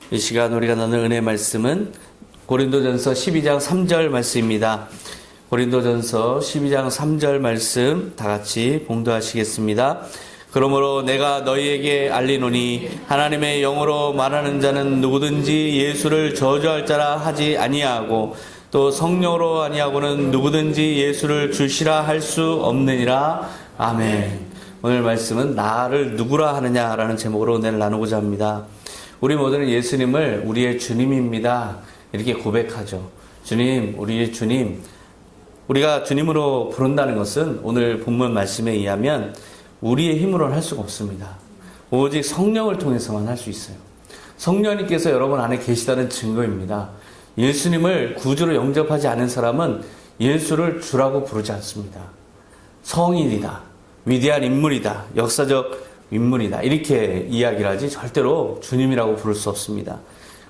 이 시간 우리가 나눌 은혜 말씀은 고린도전서 12장 3절 말씀입니다. 고린도전서 12장 3절 말씀 다 같이 봉독하시겠습니다. 그러므로 내가 너희에게 알리노니 하나님의 영으로 말하는 자는 누구든지 예수를 저주할 자라 하지 아니하고 또 성령으로 아니하고는 누구든지 예수를 주시라 할 수 없느니라. 아멘. 오늘 말씀은 나를 누구라 하느냐라는 제목으로 은혜를 나누고자 합니다. 우리 모두는 예수님을 우리의 주님입니다 이렇게 고백하죠. 주님, 우리의 주님. 우리가 주님으로 부른다는 것은 오늘 본문 말씀에 의하면 우리의 힘으로는 할 수가 없습니다. 오직 성령을 통해서만 할 수 있어요. 성령님께서 여러분 안에 계시다는 증거입니다. 예수님을 구주로 영접하지 않은 사람은 예수를 주라고 부르지 않습니다. 성인이다, 위대한 인물이다, 역사적 인물이다 이렇게 이야기를 하지 절대로 주님이라고 부를 수 없습니다.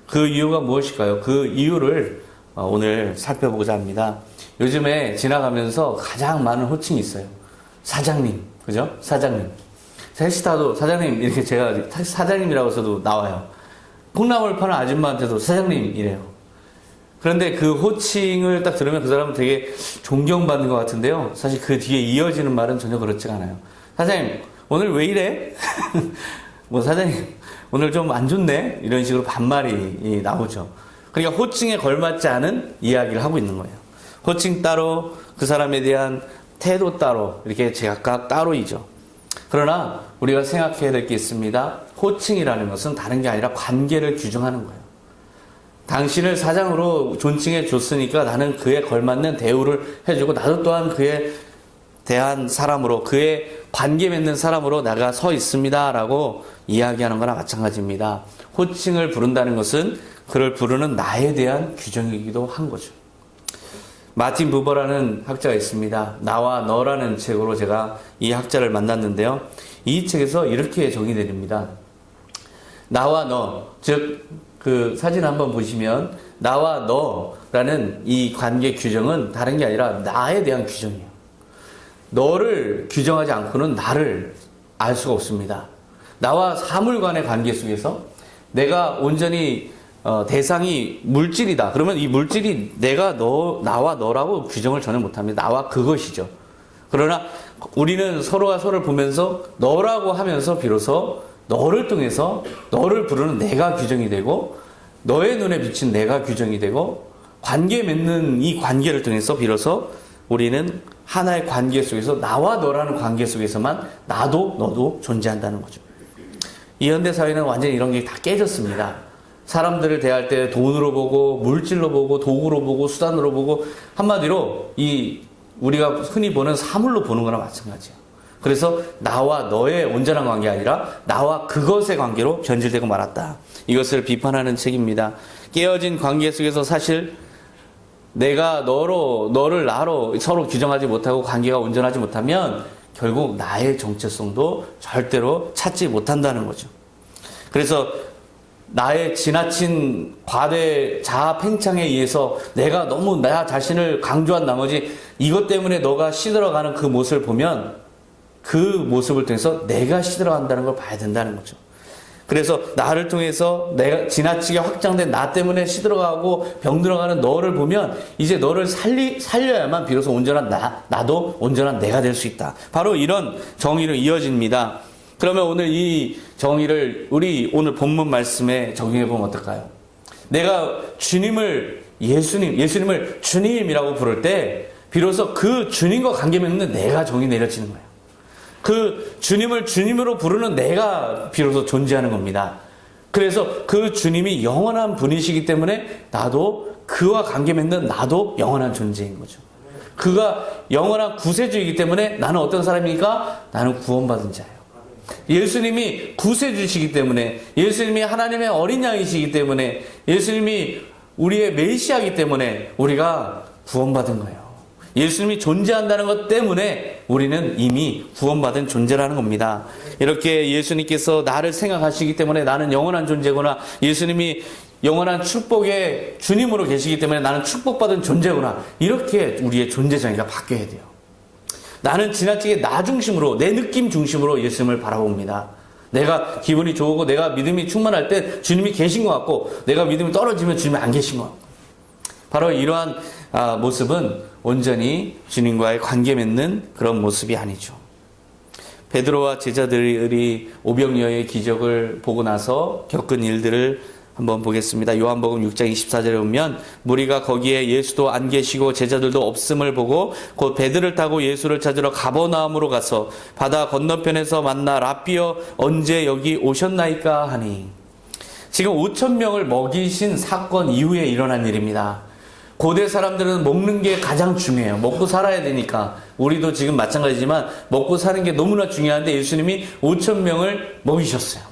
그 이유가 무엇일까요? 그 이유를 오늘 살펴보고자 합니다. 요즘에 지나가면서 가장 많은 호칭이 있어요. 사장님, 그죠? 사장님. 셋시타도 사장님 이렇게 제가 사장님이라고 해서도 나와요. 콩나물 파는 아줌마한테도 사장님 이래요. 그런데 그 호칭을 딱 들으면 그 사람은 되게 존경받는 것 같은데요. 사실 그 뒤에 이어지는 말은 전혀 그렇지가 않아요. 사장님, 오늘 왜 이래? 뭐 사장님, 오늘 좀 안 좋네? 이런 식으로 반말이 나오죠. 그러니까 호칭에 걸맞지 않은 이야기를 하고 있는 거예요. 호칭 따로, 그 사람에 대한 태도 따로, 이렇게 각각 따로이죠. 그러나 우리가 생각해야 될 게 있습니다. 호칭이라는 것은 다른 게 아니라 관계를 규정하는 거예요. 당신을 사장으로 존칭해 줬으니까 나는 그에 걸맞는 대우를 해주고 나도 또한 그에 대한 사람으로, 그의 관계 맺는 사람으로 내가 서 있습니다 라고 이야기하는 거나 마찬가지입니다. 호칭을 부른다는 것은 그를 부르는 나에 대한 규정이기도 한 거죠. 마틴 부버라는 학자가 있습니다. 나와 너라는 책으로 제가 이 학자를 만났는데요. 이 책에서 이렇게 정의됩니다. 나와 너, 즉 그 사진 한번 보시면 나와 너라는 이 관계 규정은 다른 게 아니라 나에 대한 규정이에요. 너를 규정하지 않고는 나를 알 수가 없습니다. 나와 사물 간의 관계 속에서 내가 온전히 대상이 물질이다. 그러면 이 물질이 내가 나와 너라고 규정을 전혀 못합니다. 나와 그것이죠. 그러나 우리는 서로가 서로를 보면서 너라고 하면서 비로소 너를 통해서 너를 부르는 내가 규정이 되고 너의 눈에 비친 내가 규정이 되고 관계 맺는 이 관계를 통해서 비로소 우리는 하나의 관계 속에서 나와 너라는 관계 속에서만 나도 너도 존재한다는 거죠. 이 현대사회는 완전히 이런 게 다 깨졌습니다. 사람들을 대할 때 돈으로 보고 물질로 보고 도구로 보고 수단으로 보고 한마디로 이 우리가 흔히 보는 사물로 보는 거나 마찬가지예요. 그래서 나와 너의 온전한 관계가 아니라 나와 그것의 관계로 변질되고 말았다. 이것을 비판하는 책입니다. 깨어진 관계 속에서 사실 내가 너를 나로 서로 규정하지 못하고 관계가 온전하지 못하면 결국 나의 정체성도 절대로 찾지 못한다는 거죠. 그래서 나의 지나친 과대 자아 팽창에 의해서 내가 너무 나 자신을 강조한 나머지 이것 때문에 너가 시들어가는 그 모습을 보면 그 모습을 통해서 내가 시들어간다는 걸 봐야 된다는 거죠. 그래서 나를 통해서 내가 지나치게 확장된 나 때문에 시들어가고 병들어가는 너를 보면 이제 너를 살려야만 비로소 온전한 나도 온전한 내가 될 수 있다. 바로 이런 정의로 이어집니다. 그러면 오늘 이 정의를 우리 오늘 본문 말씀에 적용해 보면 어떨까요? 내가 예수님을 주님이라고 부를 때 비로소 그 주님과 관계 맺는 내가 정의 내려지는 거예요. 그 주님을 주님으로 부르는 내가 비로소 존재하는 겁니다. 그래서 그 주님이 영원한 분이시기 때문에 나도 그와 관계 맺는 나도 영원한 존재인 거죠. 그가 영원한 구세주이기 때문에 나는 어떤 사람이니까 나는 구원받은 자예요. 예수님이 구세주시기 때문에, 예수님이 하나님의 어린 양이시기 때문에, 예수님이 우리의 메시아이기 때문에 우리가 구원받은 거예요. 예수님이 존재한다는 것 때문에 우리는 이미 구원받은 존재라는 겁니다. 이렇게 예수님께서 나를 생각하시기 때문에 나는 영원한 존재구나. 예수님이 영원한 축복의 주님으로 계시기 때문에 나는 축복받은 존재구나. 이렇게 우리의 존재 정의가 바뀌어야 돼요. 나는 지나치게 나 중심으로, 내 느낌 중심으로 예수님을 바라봅니다. 내가 기분이 좋고 내가 믿음이 충만할 때 주님이 계신 것 같고, 내가 믿음이 떨어지면 주님이 안 계신 것 같고. 바로 이러한 모습은 온전히 주님과의 관계 맺는 그런 모습이 아니죠. 베드로와 제자들이 오병이어의 기적을 보고 나서 겪은 일들을 한번 보겠습니다. 요한복음 6장 24절에 보면 무리가 거기에 예수도 안 계시고 제자들도 없음을 보고 곧 배들을 타고 예수를 찾으러 가버나움으로 가서 바다 건너편에서 만나 라삐어 언제 여기 오셨나이까 하니. 지금 5,000명을 먹이신 사건 이후에 일어난 일입니다. 고대 사람들은 먹는 게 가장 중요해요. 먹고 살아야 되니까. 우리도 지금 마찬가지지만 먹고 사는 게 너무나 중요한데 예수님이 5,000명을 먹이셨어요.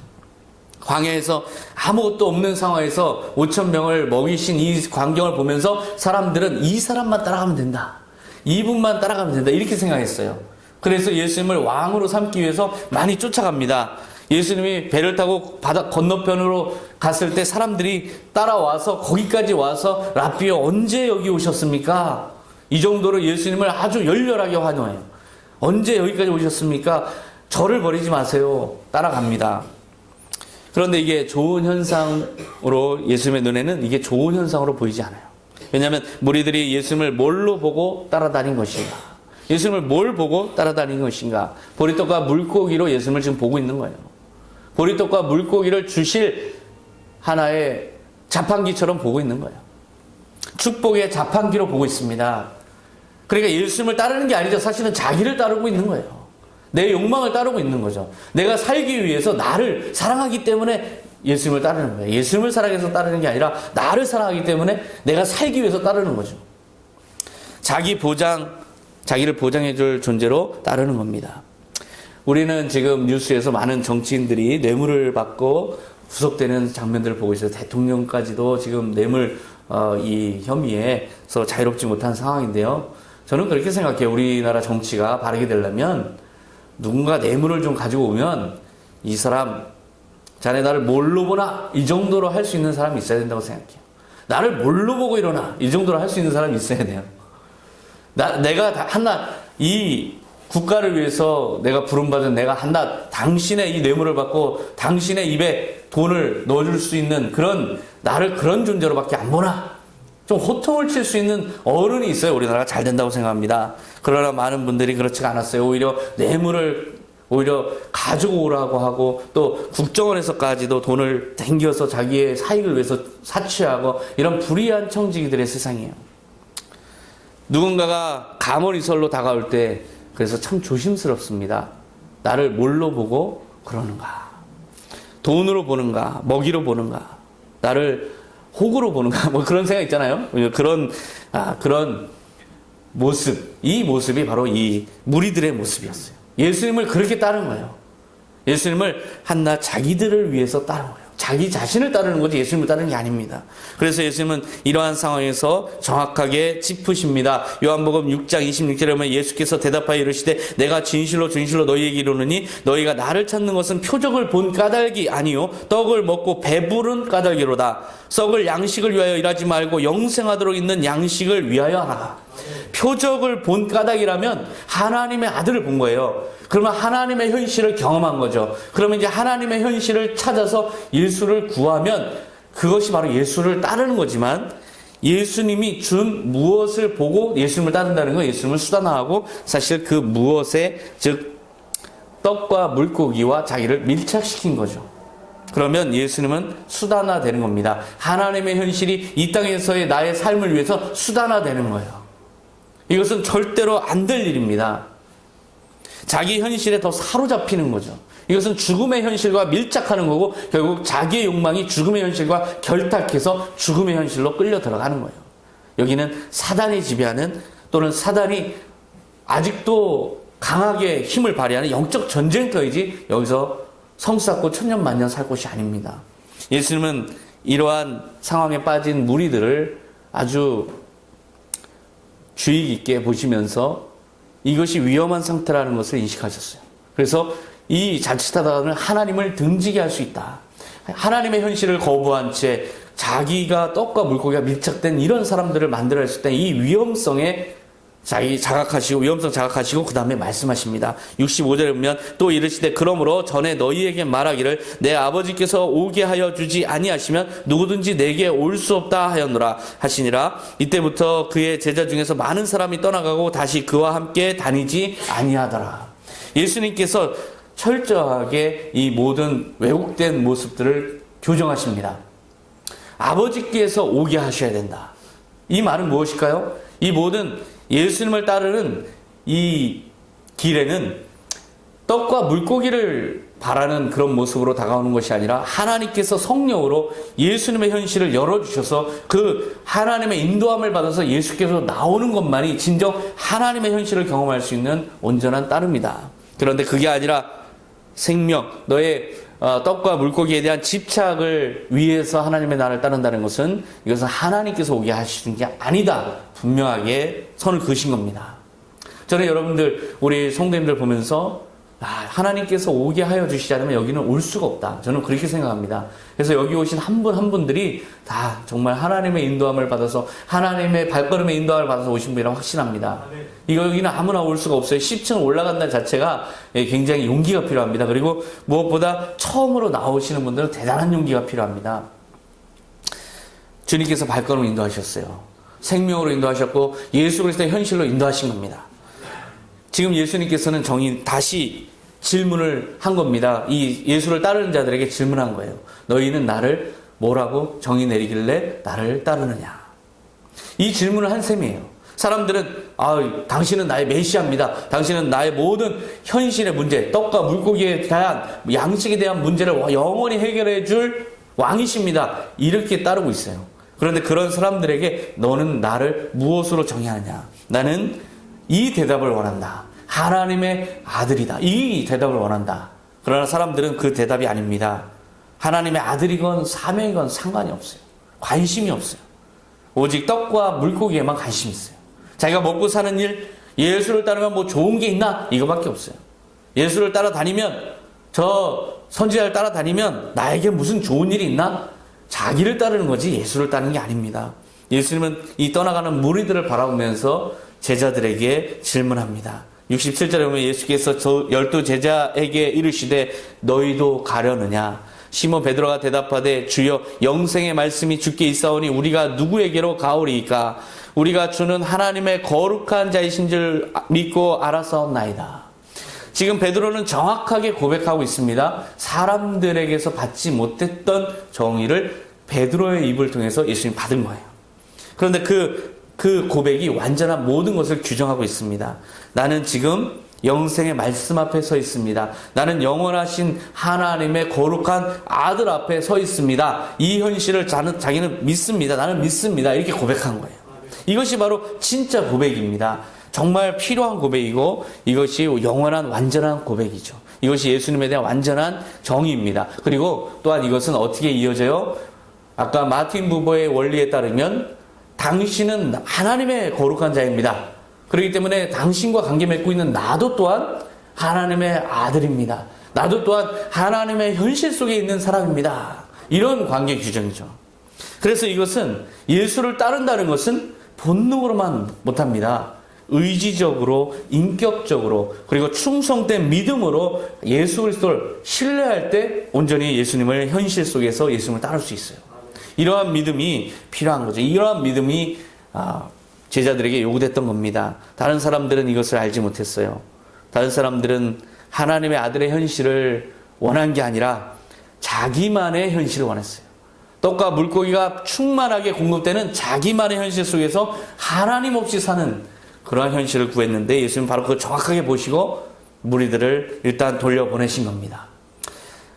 광야에서 아무것도 없는 상황에서 5,000명을 먹이신 이 광경을 보면서 사람들은 이 사람만 따라가면 된다. 이분만 따라가면 된다. 이렇게 생각했어요. 그래서 예수님을 왕으로 삼기 위해서 많이 쫓아갑니다. 예수님이 배를 타고 바다 건너편으로 갔을 때 사람들이 따라와서 거기까지 와서 라삐어 언제 여기 오셨습니까? 이 정도로 예수님을 아주 열렬하게 환호해요. 언제 여기까지 오셨습니까? 저를 버리지 마세요. 따라갑니다. 그런데 이게 좋은 현상으로 예수님의 눈에는 이게 좋은 현상으로 보이지 않아요. 왜냐하면 무리들이 예수님을 뭘로 보고 따라다닌 것인가? 예수님을 뭘 보고 따라다닌 것인가? 보리떡과 물고기로 예수님을 지금 보고 있는 거예요. 보리떡과 물고기를 주실 하나의 자판기처럼 보고 있는 거예요. 축복의 자판기로 보고 있습니다. 그러니까 예수님을 따르는 게 아니죠. 사실은 자기를 따르고 있는 거예요. 내 욕망을 따르고 있는 거죠. 내가 살기 위해서 나를 사랑하기 때문에 예수님을 따르는 거예요. 예수님을 사랑해서 따르는 게 아니라 나를 사랑하기 때문에 내가 살기 위해서 따르는 거죠. 자기를 보장해 줄 존재로 따르는 겁니다. 우리는 지금 뉴스에서 많은 정치인들이 뇌물을 받고 구속되는 장면들을 보고 있어요. 대통령까지도 지금 뇌물 이 혐의에서 자유롭지 못한 상황인데요. 저는 그렇게 생각해요. 우리나라 정치가 바르게 되려면 누군가 뇌물을 좀 가지고 오면 이 사람, 자네 나를 뭘로 보나? 이 정도로 할 수 있는 사람이 있어야 된다고 생각해요. 나를 뭘로 보고 일어나? 이 정도로 할 수 있는 사람이 있어야 돼요. 내가 한낱 이 국가를 위해서 내가 부름받은 내가 한낱 당신의 이 뇌물을 받고 당신의 입에 돈을 넣어줄 수 있는 나를 그런 존재로밖에 안 보나? 좀 호통을 칠 수 있는 어른이 있어요. 우리나라가 잘 된다고 생각합니다. 그러나 많은 분들이 그렇지가 않았어요. 오히려 뇌물을 가지고 오라고 하고 또 국정원에서까지도 돈을 댕겨서 자기의 사익을 위해서 사취하고 이런 불의한 청지기들의 세상이에요. 누군가가 가모리설로 다가올 때 그래서 참 조심스럽습니다. 나를 뭘로 보고 그러는가? 돈으로 보는가? 먹이로 보는가? 나를 호구로 보는가? 뭐 그런 생각 있잖아요. 그런 모습, 이 모습이 바로 이 무리들의 모습이었어요. 예수님을 그렇게 따른 거예요. 예수님을 한낱 자기들을 위해서 따른 거예요. 자기 자신을 따르는 거지 예수님을 따르는 게 아닙니다. 그래서 예수님은 이러한 상황에서 정확하게 짚으십니다. 요한복음 6장 26절에 보면 예수께서 대답하여 이르시되 내가 진실로 진실로 너희에게 이르노니 너희가 나를 찾는 것은 표적을 본 까닭이 아니요 떡을 먹고 배부른 까닭이로다. 썩을 양식을 위하여 일하지 말고 영생하도록 있는 양식을 위하여 하라. 표적을 본 까닭이라면 하나님의 아들을 본 거예요. 그러면 하나님의 현실을 경험한 거죠. 그러면 이제 하나님의 현실을 찾아서 예수를 구하면 그것이 바로 예수를 따르는 거지만 예수님이 준 무엇을 보고 예수님을 따른다는 건 예수님을 수단화하고 사실 그 무엇에 즉 떡과 물고기와 자기를 밀착시킨 거죠. 그러면 예수님은 수단화되는 겁니다. 하나님의 현실이 이 땅에서의 나의 삶을 위해서 수단화되는 거예요. 이것은 절대로 안 될 일입니다. 자기 현실에 더 사로잡히는 거죠. 이것은 죽음의 현실과 밀착하는 거고 결국 자기의 욕망이 죽음의 현실과 결탁해서 죽음의 현실로 끌려 들어가는 거예요. 여기는 사단이 지배하는 또는 사단이 아직도 강하게 힘을 발휘하는 영적 전쟁터이지 여기서 성쌓고 천년만년 살 곳이 아닙니다. 예수님은 이러한 상황에 빠진 무리들을 아주 주의 깊게 보시면서 이것이 위험한 상태라는 것을 인식하셨어요. 그래서 이 자칫하다가는 하나님을 등지게 할 수 있다. 하나님의 현실을 거부한 채 자기가 떡과 물고기가 밀착된 이런 사람들을 만들어냈을 때 이 위험성에 자기 자각하시고 위험성 자각하시고 그 다음에 말씀하십니다. 65절에 보면 또 이르시되 그러므로 전에 너희에게 말하기를 내 아버지께서 오게 하여 주지 아니하시면 누구든지 내게 올 수 없다 하였노라 하시니라. 이때부터 그의 제자 중에서 많은 사람이 떠나가고 다시 그와 함께 다니지 아니하더라. 예수님께서 철저하게 이 모든 왜곡된 모습들을 교정하십니다. 아버지께서 오게 하셔야 된다. 이 말은 무엇일까요? 이 모든 예수님을 따르는 이 길에는 떡과 물고기를 바라는 그런 모습으로 다가오는 것이 아니라 하나님께서 성령으로 예수님의 현실을 열어주셔서 그 하나님의 인도함을 받아서 예수께서 나오는 것만이 진정 하나님의 현실을 경험할 수 있는 온전한 따름이다. 그런데 그게 아니라 생명, 너의 떡과 물고기에 대한 집착을 위해서 하나님의 나를 따른다는 것은 이것은 하나님께서 오게 하시는 게 아니다. 분명하게 선을 그으신 겁니다. 저는 여러분들, 우리 성도님들 보면서 하나님께서 오게 하여 주시지 않으면 여기는 올 수가 없다. 저는 그렇게 생각합니다. 그래서 여기 오신 한 분 한 분들이 다 정말 하나님의 인도함을 받아서 하나님의 발걸음의 인도함을 받아서 오신 분이라고 확신합니다. 여기는 아무나 올 수가 없어요. 10층 올라간다는 자체가 굉장히 용기가 필요합니다. 그리고 무엇보다 처음으로 나오시는 분들은 대단한 용기가 필요합니다. 주님께서 발걸음을 인도하셨어요. 생명으로 인도하셨고 예수 그리스도의 현실로 인도하신 겁니다. 지금 예수님께서는 다시 질문을 한 겁니다. 이 예수를 따르는 자들에게 질문한 거예요. 너희는 나를 뭐라고 정의 내리길래 나를 따르느냐. 이 질문을 한 셈이에요. 사람들은 당신은 나의 메시아입니다. 당신은 나의 모든 현실의 문제, 떡과 물고기에 대한 양식에 대한 문제를 영원히 해결해 줄 왕이십니다. 이렇게 따르고 있어요. 그런데 그런 사람들에게 너는 나를 무엇으로 정의하느냐. 나는 이 대답을 원한다. 하나님의 아들이다. 이 대답을 원한다. 그러나 사람들은 그 대답이 아닙니다. 하나님의 아들이건 사명이건 상관이 없어요. 관심이 없어요. 오직 떡과 물고기에만 관심이 있어요. 자기가 먹고 사는 일, 예수를 따르면 뭐 좋은 게 있나? 이거밖에 없어요. 예수를 따라다니면, 저 선지자를 따라다니면 나에게 무슨 좋은 일이 있나? 자기를 따르는 거지 예수를 따르는 게 아닙니다. 예수님은 이 떠나가는 무리들을 바라보면서 제자들에게 질문합니다. 67절에 보면 예수께서 저 12 제자에게 이르시되 너희도 가려느냐. 시몬 베드로가 대답하되 주여 영생의 말씀이 주께 있사오니 우리가 누구에게로 가오리이까. 우리가 주는 하나님의 거룩한 자이신 줄 믿고 알았사옵나이다. 지금 베드로는 정확하게 고백하고 있습니다. 사람들에게서 받지 못했던 정의를 베드로의 입을 통해서 예수님이 받은 거예요. 그런데 그 고백이 완전한 모든 것을 규정하고 있습니다. 나는 지금 영생의 말씀 앞에 서 있습니다. 나는 영원하신 하나님의 거룩한 아들 앞에 서 있습니다. 이 현실을 자기는 믿습니다. 나는 믿습니다. 이렇게 고백한 거예요. 이것이 바로 진짜 고백입니다. 정말 필요한 고백이고 이것이 영원한 완전한 고백이죠. 이것이 예수님에 대한 완전한 정의입니다. 그리고 또한 이것은 어떻게 이어져요? 아까 마틴 부버의 원리에 따르면 당신은 하나님의 거룩한 자입니다. 그렇기 때문에 당신과 관계 맺고 있는 나도 또한 하나님의 아들입니다. 나도 또한 하나님의 현실 속에 있는 사람입니다. 이런 관계 규정이죠. 그래서 이것은 예수를 따른다는 것은 본능으로만 못합니다. 의지적으로, 인격적으로, 그리고 충성된 믿음으로 예수 그리스도를 신뢰할 때 온전히 예수님을 현실 속에서 예수님을 따를 수 있어요. 이러한 믿음이 필요한 거죠. 이러한 믿음이 제자들에게 요구됐던 겁니다. 다른 사람들은 이것을 알지 못했어요. 다른 사람들은 하나님의 아들의 현실을 원한 게 아니라 자기만의 현실을 원했어요. 떡과 물고기가 충만하게 공급되는 자기만의 현실 속에서 하나님 없이 사는 그러한 현실을 구했는데 예수님은 바로 그걸 정확하게 보시고 무리들을 일단 돌려보내신 겁니다.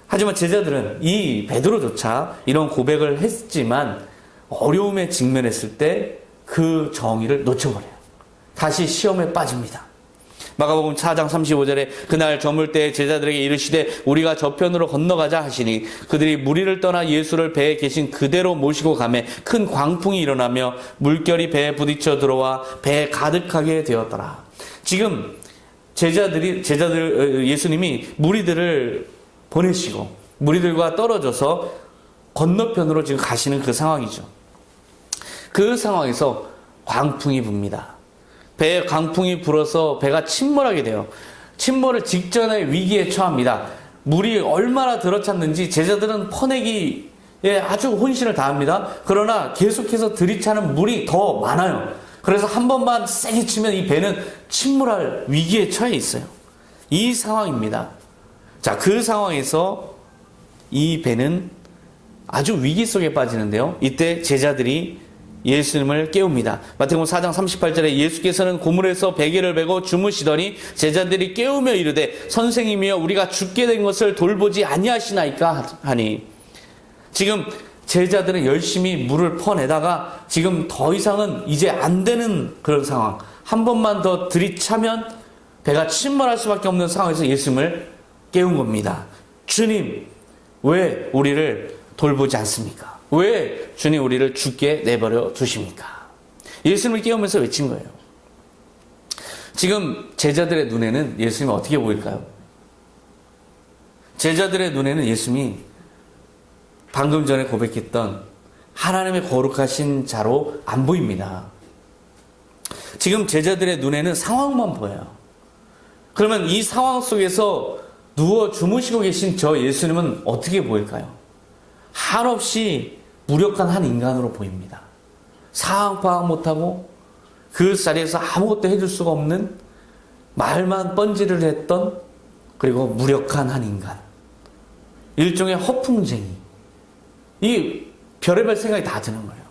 하지만 제자들은 이 베드로조차 이런 고백을 했지만 어려움에 직면했을 때 그 정의를 놓쳐버려요. 다시 시험에 빠집니다. 마가복음 4장 35절에 그날 저물 때 제자들에게 이르시되 우리가 저편으로 건너가자 하시니 그들이 무리를 떠나 예수를 배에 계신 그대로 모시고 가매 큰 광풍이 일어나며 물결이 배에 부딪혀 들어와 배에 가득하게 되었더라. 지금 예수님이 무리들을 보내시고 무리들과 떨어져서 건너편으로 지금 가시는 그 상황이죠. 그 상황에서 광풍이 붑니다. 배에 강풍이 불어서 배가 침몰하게 돼요. 침몰을 직전에 위기에 처합니다. 물이 얼마나 들어찼는지 제자들은 퍼내기에 아주 혼신을 다합니다. 그러나 계속해서 들이차는 물이 더 많아요. 그래서 한 번만 세게 치면 이 배는 침몰할 위기에 처해 있어요. 이 상황입니다. 자, 그 상황에서 이 배는 아주 위기 속에 빠지는데요. 이때 제자들이 예수님을 깨웁니다. 마태복음 4장 38절에 예수께서는 고물에서 베개를 메고 주무시더니 제자들이 깨우며 이르되 선생님이여 우리가 죽게 된 것을 돌보지 아니하시나이까 하니, 지금 제자들은 열심히 물을 퍼내다가 지금 더 이상은 이제 안 되는 그런 상황, 한 번만 더 들이차면 배가 침몰할 수밖에 없는 상황에서 예수님을 깨운 겁니다. 주님, 왜 우리를 돌보지 않습니까? 왜 주님 우리를 죽게 내버려 두십니까? 예수님을 깨우면서 외친 거예요. 지금 제자들의 눈에는 예수님이 어떻게 보일까요? 제자들의 눈에는 예수님이 방금 전에 고백했던 하나님의 거룩하신 자로 안 보입니다. 지금 제자들의 눈에는 상황만 보여요. 그러면 이 상황 속에서 누워 주무시고 계신 저 예수님은 어떻게 보일까요? 한없이 무력한 한 인간으로 보입니다. 상황 파악 못하고 그 자리에서 아무것도 해줄 수가 없는, 말만 뻔질을 했던, 그리고 무력한 한 인간, 일종의 허풍쟁이. 이 별의별 생각이 다 드는 거예요.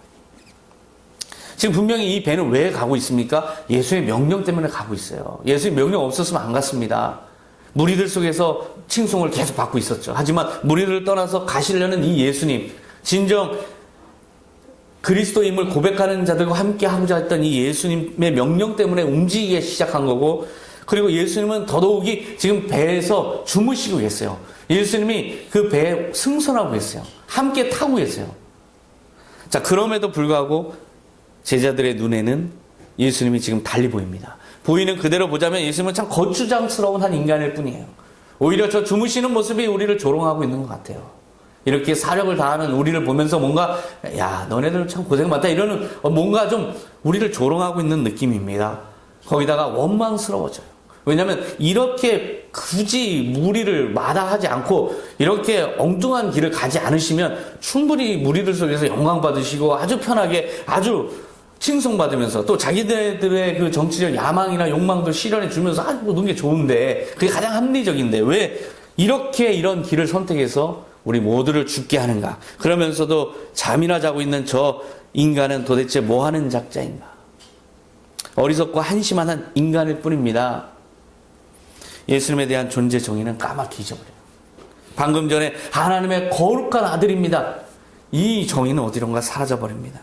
지금 분명히 이 배는 왜 가고 있습니까? 예수의 명령 때문에 가고 있어요. 예수의 명령 없었으면 안 갔습니다. 무리들 속에서 칭송을 계속 받고 있었죠. 하지만 무리들을 떠나서 가시려는 이 예수님, 진정 그리스도임을 고백하는 자들과 함께 하고자 했던 이 예수님의 명령 때문에 움직이기 시작한 거고, 그리고 예수님은 더더욱이 지금 배에서 주무시고 계세요. 예수님이 그 배에 승선하고 계세요. 함께 타고 계세요. 자, 그럼에도 불구하고 제자들의 눈에는 예수님이 지금 달리 보입니다. 보이는 그대로 보자면 예수님은 참 거추장스러운 한 인간일 뿐이에요. 오히려 저 주무시는 모습이 우리를 조롱하고 있는 것 같아요. 이렇게 사력을 다하는 우리를 보면서 뭔가, 야, 너네들 참 고생 많다, 이러는 뭔가 좀 우리를 조롱하고 있는 느낌입니다. 거기다가 원망스러워져요. 왜냐하면 이렇게 굳이 무리를 마다하지 않고 이렇게 엉뚱한 길을 가지 않으시면 충분히 무리들 속에서 영광 받으시고 아주 편하게, 아주 칭송받으면서 또 자기들의 그 정치적 야망이나 욕망도 실현해 주면서 아주 노는 게 좋은데, 그게 가장 합리적인데 왜 이렇게 이런 길을 선택해서 우리 모두를 죽게 하는가? 그러면서도 잠이나 자고 있는 저 인간은 도대체 뭐 하는 작자인가? 어리석고 한심한 한 인간일 뿐입니다. 예수님에 대한 존재 정의는 까맣게 잊어버려요. 방금 전에 하나님의 거룩한 아들입니다. 이 정의는 어디론가 사라져버립니다.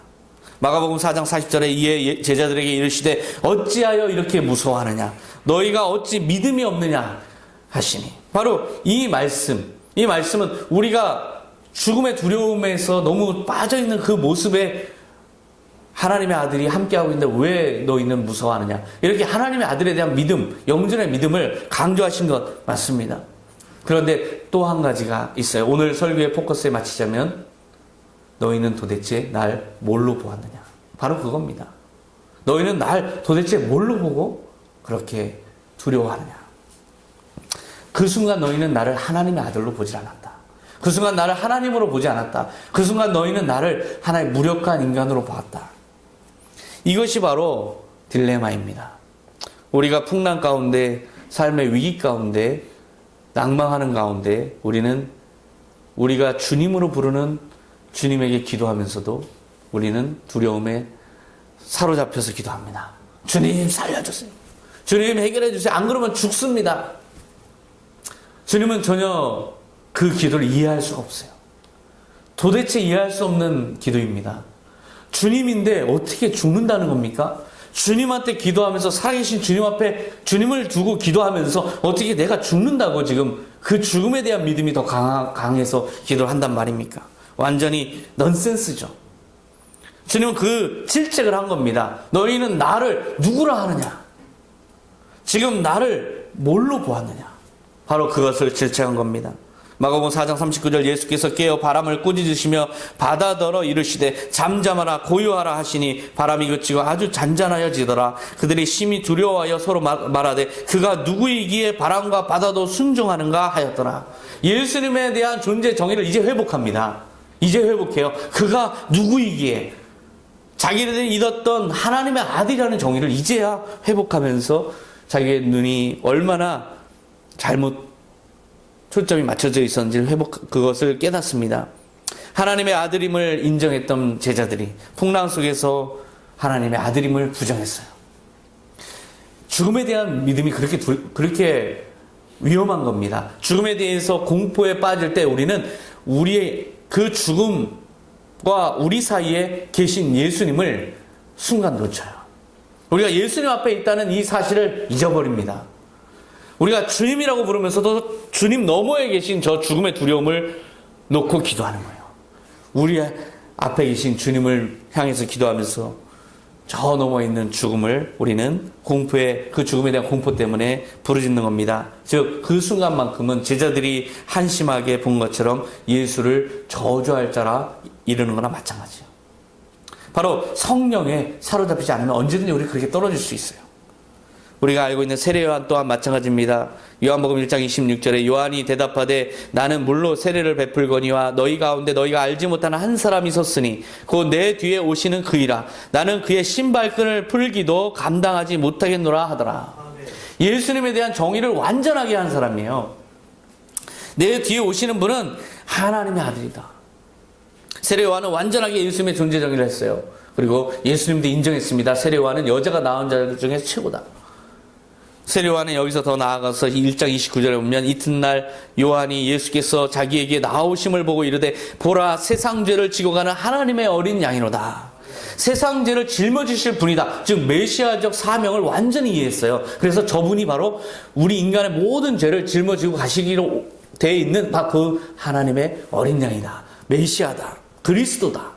마가복음 4장 40절에 이에 제자들에게 이르시되 어찌하여 이렇게 무서워하느냐? 너희가 어찌 믿음이 없느냐? 하시니. 바로 이 말씀은 우리가 죽음의 두려움에서 너무 빠져있는 그 모습에 하나님의 아들이 함께하고 있는데 왜 너희는 무서워하느냐? 이렇게 하나님의 아들에 대한 믿음, 영전의 믿음을 강조하신 것 맞습니다. 그런데 또 한 가지가 있어요. 오늘 설교의 포커스에 맞추자면 너희는 도대체 날 뭘로 보았느냐? 바로 그겁니다. 너희는 날 도대체 뭘로 보고 그렇게 두려워하느냐? 그 순간 너희는 나를 하나님의 아들로 보지 않았다. 그 순간 나를 하나님으로 보지 않았다. 그 순간 너희는 나를 하나의 무력한 인간으로 보았다. 이것이 바로 딜레마입니다. 우리가 풍랑 가운데, 삶의 위기 가운데, 낭망하는 가운데 우리는 우리가 주님으로 부르는 주님에게 기도하면서도 우리는 두려움에 사로잡혀서 기도합니다. 주님 살려주세요. 주님 해결해 주세요. 안 그러면 죽습니다. 주님은 전혀 그 기도를 이해할 수가 없어요. 도대체 이해할 수 없는 기도입니다. 주님인데 어떻게 죽는다는 겁니까? 주님한테 기도하면서, 살아계신 주님 앞에 주님을 두고 기도하면서 어떻게 내가 죽는다고 지금 그 죽음에 대한 믿음이 더 강해서 기도를 한단 말입니까? 완전히 넌센스죠. 주님은 그 질책을 한 겁니다. 너희는 나를 누구라 하느냐? 지금 나를 뭘로 보았느냐? 바로 그것을 질책한 겁니다. 마가복음 4장 39절 예수께서 깨어 바람을 꾸짖으시며 바다더러 이르시되 잠잠하라 고요하라 하시니 바람이 그치고 아주 잔잔하여지더라. 그들이 심히 두려워하여 서로 말하되 그가 누구이기에 바람과 바다도 순종하는가 하였더라. 예수님에 대한 존재 정의를 이제 회복합니다. 이제 회복해요. 그가 누구이기에, 자기들이 믿었던 하나님의 아들이라는 정의를 이제야 회복하면서 자기의 눈이 얼마나 잘못 초점이 맞춰져 있었는지 그것을 깨닫습니다. 하나님의 아들임을 인정했던 제자들이 풍랑 속에서 하나님의 아들임을 부정했어요. 죽음에 대한 믿음이 그렇게 위험한 겁니다. 죽음에 대해서 공포에 빠질 때 우리는 우리의 그 죽음과 우리 사이에 계신 예수님을 순간 놓쳐요. 우리가 예수님 앞에 있다는 이 사실을 잊어버립니다. 우리가 주님이라고 부르면서도 주님 너머에 계신 저 죽음의 두려움을 놓고 기도하는 거예요. 우리 앞에 계신 주님을 향해서 기도하면서 저 너머에 있는 죽음을 우리는 그 죽음에 대한 공포 때문에 부르짖는 겁니다. 즉, 그 순간만큼은 제자들이 한심하게 본 것처럼 예수를 저주할 자라 이르는 거나 마찬가지예요. 바로 성령에 사로잡히지 않으면 언제든지 우리 그렇게 떨어질 수 있어요. 우리가 알고 있는 세례 요한 또한 마찬가지입니다. 요한복음 1장 26절에 요한이 대답하되 나는 물로 세례를 베풀거니와 너희 가운데 너희가 알지 못하는 한 사람이 섰으니 곧 내 뒤에 오시는 그이라. 나는 그의 신발끈을 풀기도 감당하지 못하겠노라 하더라. 예수님에 대한 정의를 완전하게 한 사람이에요. 내 뒤에 오시는 분은 하나님의 아들이다. 세례 요한은 완전하게 예수님의 존재 정의를 했어요. 그리고 예수님도 인정했습니다. 세례 요한은 여자가 낳은 자 중에 최고다. 세례 요한은 여기서 더 나아가서 1장 29절에 보면 이튿날 요한이 예수께서 자기에게 나오심을 보고 이르되 보라 세상 죄를 지고 가는 하나님의 어린 양이로다. 세상 죄를 짊어지실 분이다. 즉 메시아적 사명을 완전히 이해했어요. 그래서 저분이 바로 우리 인간의 모든 죄를 짊어지고 가시기로 되어 있는 바로 그 하나님의 어린 양이다. 메시아다. 그리스도다.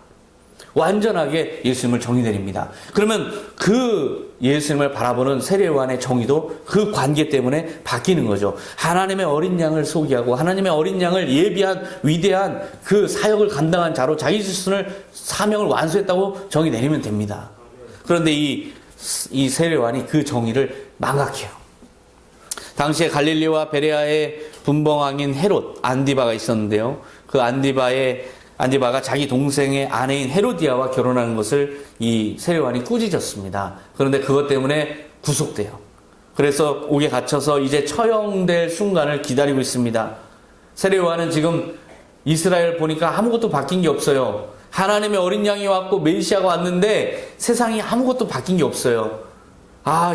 완전하게 예수님을 정의 내립니다. 그러면 그 예수님을 바라보는 세례 요한의 정의도 그 관계 때문에 바뀌는 거죠. 하나님의 어린 양을 소개하고 하나님의 어린 양을 예비한 위대한 그 사역을 감당한 자로 자기 자신을 사명을 완수했다고 정의 내리면 됩니다. 그런데 이 세례 요한이 그 정의를 망각해요. 당시에 갈릴리와 베레아의 분봉왕인 헤롯 안디바가 있었는데요. 그 안디바가 자기 동생의 아내인 헤로디아와 결혼하는 것을 이 세례 요한이 꾸짖었습니다. 그런데 그것 때문에 구속돼요. 그래서 옥에 갇혀서 이제 처형될 순간을 기다리고 있습니다. 세례 요한은 지금 이스라엘 보니까 아무것도 바뀐 게 없어요. 하나님의 어린 양이 왔고 메시아가 왔는데 세상이 아무것도 바뀐 게 없어요.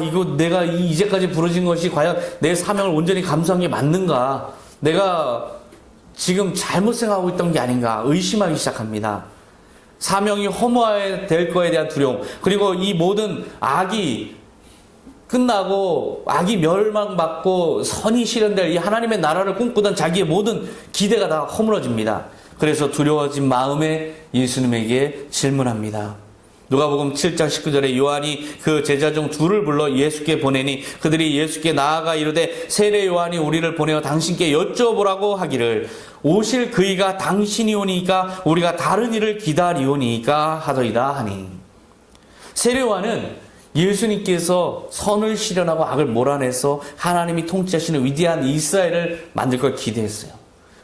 이거 내가 이제까지 부르짖은 것이 과연 내 사명을 온전히 감수한 게 맞는가? 내가 지금 잘못 생각하고 있던 게 아닌가 의심하기 시작합니다. 사명이 허무될 거에 대한 두려움, 그리고 이 모든 악이 끝나고 악이 멸망받고 선이 실현될 이 하나님의 나라를 꿈꾸던 자기의 모든 기대가 다 허물어집니다. 그래서 두려워진 마음에 예수님에게 질문합니다. 누가복음 7장 19절에 요한이 그 제자 중 둘을 불러 예수께 보내니 그들이 예수께 나아가 이르되 세례 요한이 우리를 보내어 당신께 여쭤보라고 하기를 오실 그이가 당신이 오니까 우리가 다른 일을 기다리오니까 하더이다 하니. 세례 요한은 예수님께서 선을 실현하고 악을 몰아내서 하나님이 통치하시는 위대한 이스라엘을 만들 걸 기대했어요.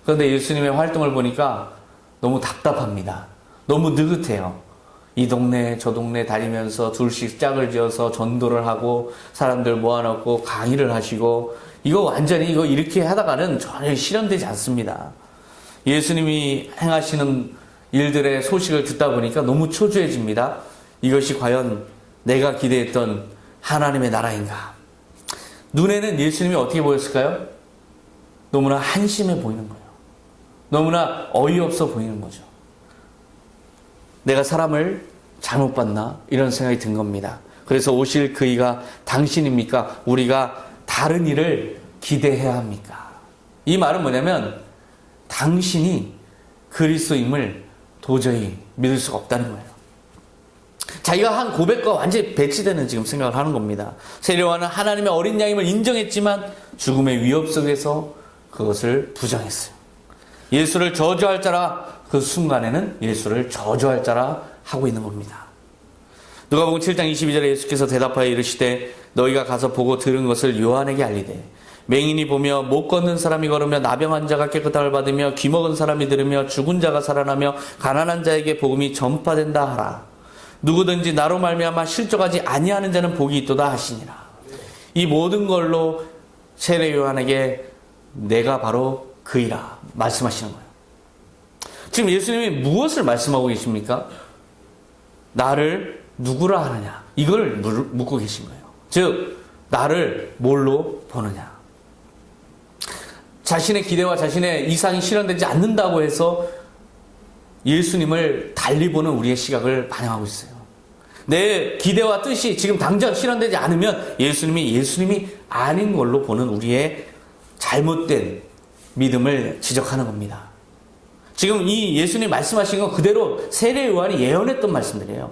그런데 예수님의 활동을 보니까 너무 답답합니다. 너무 느긋해요. 이 동네 저 동네 다니면서 둘씩 짝을 지어서 전도를 하고 사람들 모아놓고 강의를 하시고 이거 완전히 이렇게 하다가는 전혀 실현되지 않습니다. 예수님이 행하시는 일들의 소식을 듣다 보니까 너무 초조해집니다. 이것이 과연 내가 기대했던 하나님의 나라인가? 눈에는 예수님이 어떻게 보였을까요? 너무나 한심해 보이는 거예요. 너무나 어이없어 보이는 거죠. 내가 사람을 잘못 봤나? 이런 생각이 든 겁니다. 그래서 오실 그이가 당신입니까? 우리가 다른 일을 기대해야 합니까? 이 말은 뭐냐면 당신이 그리스도임을 도저히 믿을 수가 없다는 거예요. 자기가 한 고백과 완전히 배치되는 지금 생각을 하는 겁니다. 세례 요한은 하나님의 어린 양임을 인정했지만 죽음의 위협 속에서 그것을 부정했어요. 예수를 저주할 자라, 그 순간에는 예수를 저주할 자라 하고 있는 겁니다. 누가복음 7장 22절에 예수께서 대답하여 이르시되 너희가 가서 보고 들은 것을 요한에게 알리되 맹인이 보며 못 걷는 사람이 걸으며 나병한 자가 깨끗함을 받으며 귀 먹은 사람이 들으며 죽은 자가 살아나며 가난한 자에게 복음이 전파된다 하라. 누구든지 나로 말미암아 실족하지 아니하는 자는 복이 있도다 하시니라. 이 모든 걸로 세례 요한에게 내가 바로 그이라 말씀하시는 거예요. 지금 예수님이 무엇을 말씀하고 계십니까? 나를 누구라 하느냐, 이걸 묻고 계신 거예요. 즉 나를 뭘로 보느냐. 자신의 기대와 자신의 이상이 실현되지 않는다고 해서 예수님을 달리 보는 우리의 시각을 반영하고 있어요. 내 기대와 뜻이 지금 당장 실현되지 않으면 예수님이 아닌 걸로 보는 우리의 잘못된 믿음을 지적하는 겁니다. 지금 이 예수님 말씀하신 건 그대로 세례 요한이 예언했던 말씀들이에요.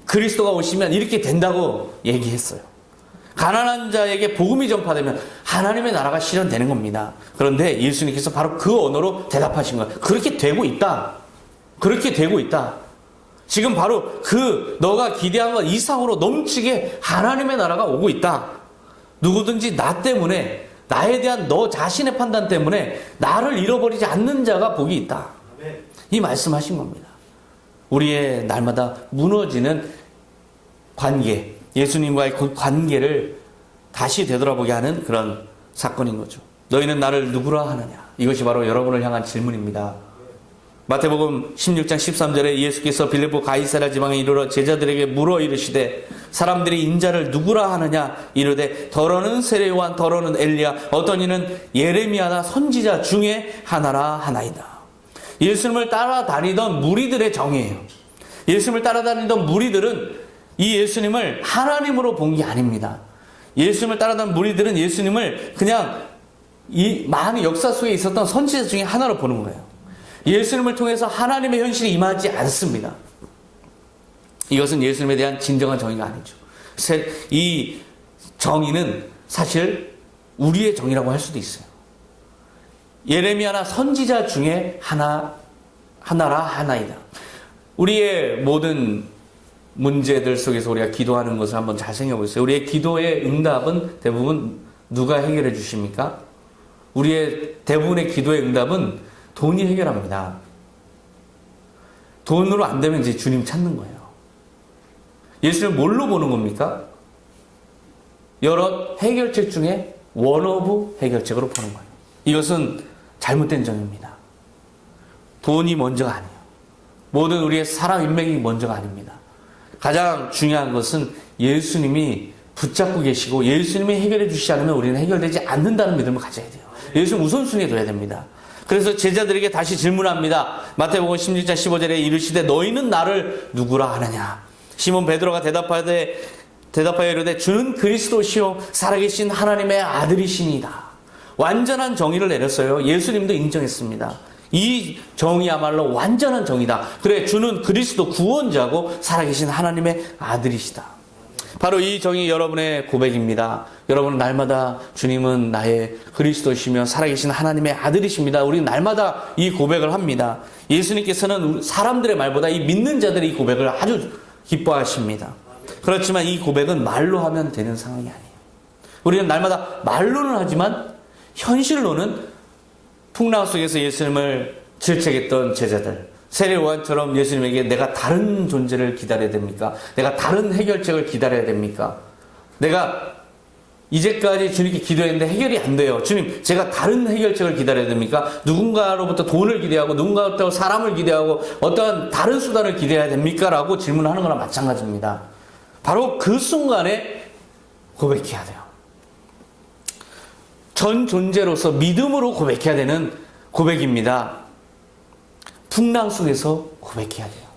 그리스도가 오시면 이렇게 된다고 얘기했어요. 가난한 자에게 복음이 전파되면 하나님의 나라가 실현되는 겁니다. 그런데 예수님께서 바로 그 언어로 대답하신 거예요. 그렇게 되고 있다. 그렇게 되고 있다. 지금 바로 그 너가 기대한 것 이상으로 넘치게 하나님의 나라가 오고 있다. 누구든지 나 때문에, 나에 대한 너 자신의 판단 때문에 나를 잃어버리지 않는 자가 복이 있다. 이 말씀하신 겁니다. 우리의 날마다 무너지는 관계, 예수님과의 그 관계를 다시 되돌아보게 하는 그런 사건인 거죠. 너희는 나를 누구라 하느냐? 이것이 바로 여러분을 향한 질문입니다. 마태복음 16장 13절에 예수께서 빌립보 가이사랴 지방에 이르러 제자들에게 물어 이르시되 사람들이 인자를 누구라 하느냐? 이르되 더러는 세례 요한, 더러는 엘리야, 어떤 이는 예레미야나 선지자 중에 하나라 하나이다. 예수님을 따라다니던 무리들의 정의예요. 예수님을 따라다니던 무리들은 이 예수님을 하나님으로 본 게 아닙니다. 예수님을 따라다니던 무리들은 예수님을 그냥 이 많은 역사 속에 있었던 선지자 중에 하나로 보는 거예요. 예수님을 통해서 하나님의 현실이 임하지 않습니다. 이것은 예수님에 대한 진정한 정의가 아니죠. 이 정의는 사실 우리의 정의라고 할 수도 있어요. 예레미야나 선지자 중에 하나라 하나이다. 우리의 모든 문제들 속에서 우리가 기도하는 것을 한번 잘 생각해 보세요. 우리의 기도의 응답은 대부분 누가 해결해 주십니까? 우리의 대부분의 기도의 응답은 돈이 해결합니다. 돈으로 안 되면 이제 주님 찾는 거예요. 예수를 뭘로 보는 겁니까? 여러 해결책 중에 원 오브 해결책으로 보는 거예요. 이것은 잘못된 점입니다. 돈이 먼저가 아니에요. 모든 우리의 사람 인맥이 먼저가 아닙니다. 가장 중요한 것은 예수님이 붙잡고 계시고 예수님이 해결해 주시지 않으면 우리는 해결되지 않는다는 믿음을 가져야 돼요. 예수님 우선순위에 둬야 됩니다. 그래서 제자들에게 다시 질문합니다. 마태복음 16장 15절에 이르시되 너희는 나를 누구라 하느냐? 시몬 베드로가 대답하여 이르되 주는 그리스도시요 살아계신 하나님의 아들이시니이다. 완전한 정의를 내렸어요. 예수님도 인정했습니다. 이 정의야말로 완전한 정의다. 그래, 주는 그리스도 구원자고 살아계신 하나님의 아들이시다. 바로 이 정의 여러분의 고백입니다. 여러분은 날마다 주님은 나의 그리스도시며 살아계신 하나님의 아들이십니다. 우리는 날마다 이 고백을 합니다. 예수님께서는 사람들의 말보다 이 믿는 자들의 이 고백을 아주 기뻐하십니다. 그렇지만 이 고백은 말로 하면 되는 상황이 아니에요. 우리는 날마다 말로는 하지만 현실로는 풍랑 속에서 예수님을 질책했던 제자들, 세례 요한처럼 예수님에게 내가 다른 존재를 기다려야 됩니까? 내가 다른 해결책을 기다려야 됩니까? 내가 이제까지 주님께 기도했는데 해결이 안 돼요. 주님, 제가 다른 해결책을 기다려야 됩니까? 누군가로부터 돈을 기대하고 누군가로부터 사람을 기대하고 어떠한 다른 수단을 기대해야 됩니까? 라고 질문하는 거나 마찬가지입니다. 바로 그 순간에 고백해야 돼요. 전 존재로서 믿음으로 고백해야 되는 고백입니다. 풍랑 속에서 고백해야 돼요.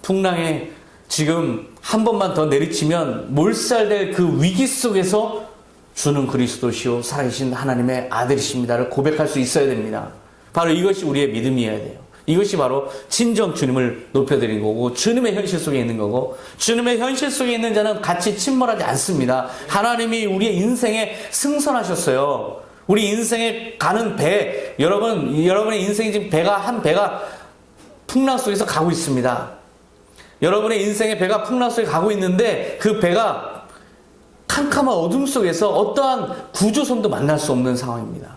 풍랑에 지금 한 번만 더 내리치면 몰살될 그 위기 속에서 주는 그리스도시요 살아계신 하나님의 아들이십니다를 고백할 수 있어야 됩니다. 바로 이것이 우리의 믿음이어야 돼요. 이것이 바로 진정 주님을 높여드리는 거고 주님의 현실 속에 있는 거고 주님의 현실 속에 있는 자는 같이 침몰하지 않습니다. 하나님이 우리의 인생에 승선하셨어요. 우리 인생에 가는 배, 여러분의 인생이 지금 한 배가 풍랑 속에서 가고 있습니다. 여러분의 인생의 배가 풍랑 속에 가고 있는데 그 배가 캄캄한 어둠 속에서 어떠한 구조선도 만날 수 없는 상황입니다.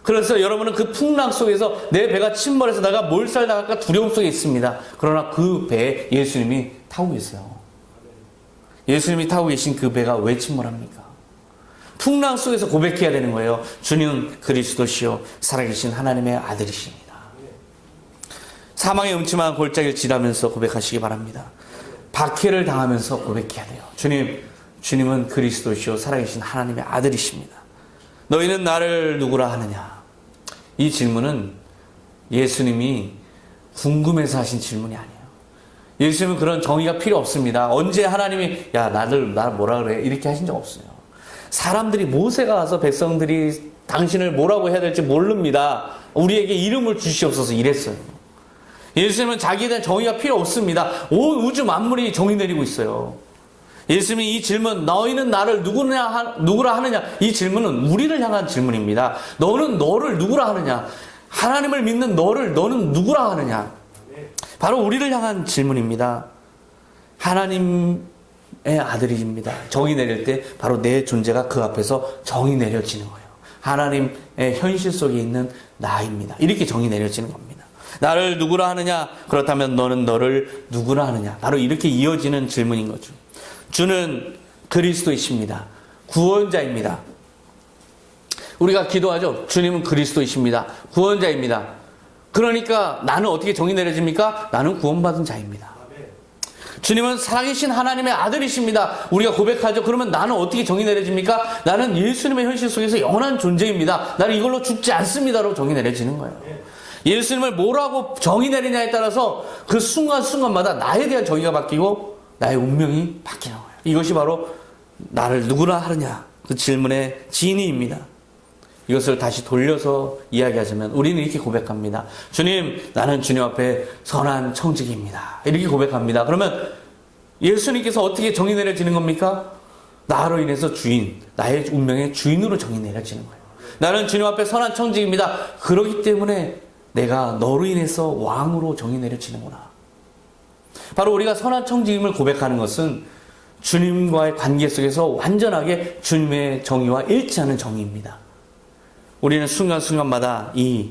그래서 여러분은 그 풍랑 속에서 내 배가 침몰해서 내가 몰살 당할까 두려움 속에 있습니다. 그러나 그 배에 예수님이 타고 계세요. 예수님이 타고 계신 그 배가 왜 침몰합니까? 풍랑 속에서 고백해야 되는 거예요. 주님은 그리스도시요 살아계신 하나님의 아들이십니다. 사망의 음침한 골짜기를 지나면서 고백하시기 바랍니다. 박해를 당하면서 고백해야 돼요. 주님은 그리스도시요 살아계신 하나님의 아들이십니다. 너희는 나를 누구라 하느냐? 이 질문은 예수님이 궁금해서 하신 질문이 아니에요. 예수님은 그런 정의가 필요 없습니다. 언제 하나님이 나를 뭐라 그래? 이렇게 하신 적 없어요. 사람들이 모세가 와서 백성들이 당신을 뭐라고 해야 될지 모릅니다. 우리에게 이름을 주시옵소서 이랬어요. 예수님은 자기에 대한 정의가 필요 없습니다. 온 우주 만물이 정의 내리고 있어요. 예수님이 이 질문, 너희는 나를 누구라 하느냐? 이 질문은 우리를 향한 질문입니다. 너는 너를 누구라 하느냐? 하나님을 믿는 너는 누구라 하느냐? 바로 우리를 향한 질문입니다. 하나님의 아들입니다. 정의 내릴 때 바로 내 존재가 그 앞에서 정의 내려지는 거예요. 하나님의 현실 속에 있는 나입니다. 이렇게 정의 내려지는 겁니다. 나를 누구라 하느냐? 그렇다면 너는 너를 누구라 하느냐? 바로 이렇게 이어지는 질문인 거죠. 주는 그리스도이십니다. 구원자입니다. 우리가 기도하죠. 주님은 그리스도이십니다. 구원자입니다. 그러니까 나는 어떻게 정의 내려집니까? 나는 구원받은 자입니다. 주님은 살아계신 하나님의 아들이십니다. 우리가 고백하죠. 그러면 나는 어떻게 정의 내려집니까? 나는 예수님의 현실 속에서 영원한 존재입니다. 나는 이걸로 죽지 않습니다로 정의 내려지는 거예요. 예수님을 뭐라고 정의 내리냐에 따라서 그 순간순간마다 나에 대한 정의가 바뀌고 나의 운명이 바뀌는 거예요. 이것이 바로 나를 누구라 하느냐 그 질문의 진의입니다. 이것을 다시 돌려서 이야기하자면 우리는 이렇게 고백합니다. 주님, 나는 주님 앞에 선한 청지기입니다. 이렇게 고백합니다. 그러면 예수님께서 어떻게 정의 내려지는 겁니까? 나로 인해서 나의 운명의 주인으로 정의 내려지는 거예요. 나는 주님 앞에 선한 청지기입니다. 그렇기 때문에 내가 너로 인해서 왕으로 정의 내려지는구나. 바로 우리가 선한 청지임을 고백하는 것은 주님과의 관계 속에서 완전하게 주님의 정의와 일치하는 정의입니다. 우리는 순간순간마다 이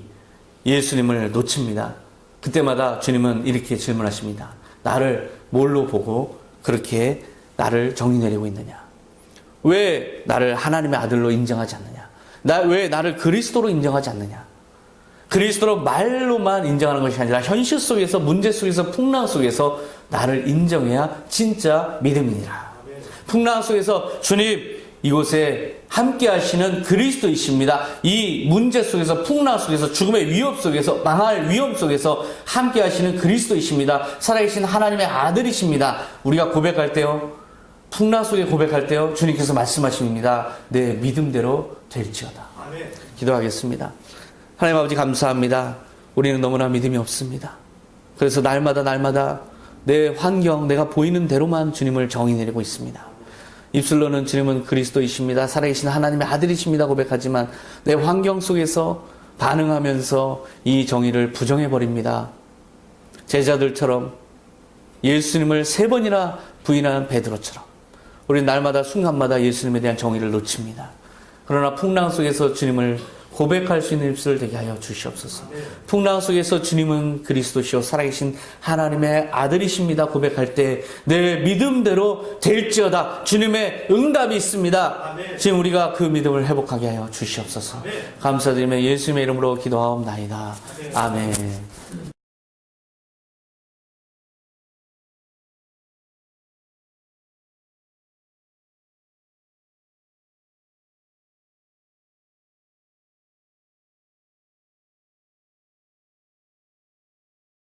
예수님을 놓칩니다. 그때마다 주님은 이렇게 질문하십니다. 나를 뭘로 보고 그렇게 나를 정의 내리고 있느냐? 왜 나를 하나님의 아들로 인정하지 않느냐? 왜 나를 그리스도로 인정하지 않느냐? 그리스도로 말로만 인정하는 것이 아니라 현실 속에서 문제 속에서 풍랑 속에서 나를 인정해야 진짜 믿음이니라. 풍랑 속에서 주님 이곳에 함께 하시는 그리스도이십니다. 이 문제 속에서 풍랑 속에서 죽음의 위협 속에서 망할 위험 속에서 함께 하시는 그리스도이십니다. 살아계신 하나님의 아들이십니다. 우리가 고백할 때요. 풍랑 속에 고백할 때요. 주님께서 말씀하십니다. 내 믿음대로 될지어다. 기도하겠습니다. 하나님 아버지 감사합니다. 우리는 너무나 믿음이 없습니다. 그래서 날마다 내 환경, 내가 보이는 대로만 주님을 정의 내리고 있습니다. 입술로는 주님은 그리스도이십니다. 살아계신 하나님의 아들이십니다. 고백하지만 내 환경 속에서 반응하면서 이 정의를 부정해버립니다. 제자들처럼 예수님을 3번이나 부인한 베드로처럼 우리는 날마다 순간마다 예수님에 대한 정의를 놓칩니다. 그러나 풍랑 속에서 주님을 고백할 수 있는 입술을 되게 하여 주시옵소서. 풍랑 속에서 주님은 그리스도시요 살아계신 하나님의 아들이십니다. 고백할 때 내 믿음대로 될지어다. 주님의 응답이 있습니다. 지금 우리가 그 믿음을 회복하게 하여 주시옵소서. 감사드리며 예수님의 이름으로 기도하옵나이다. 아멘.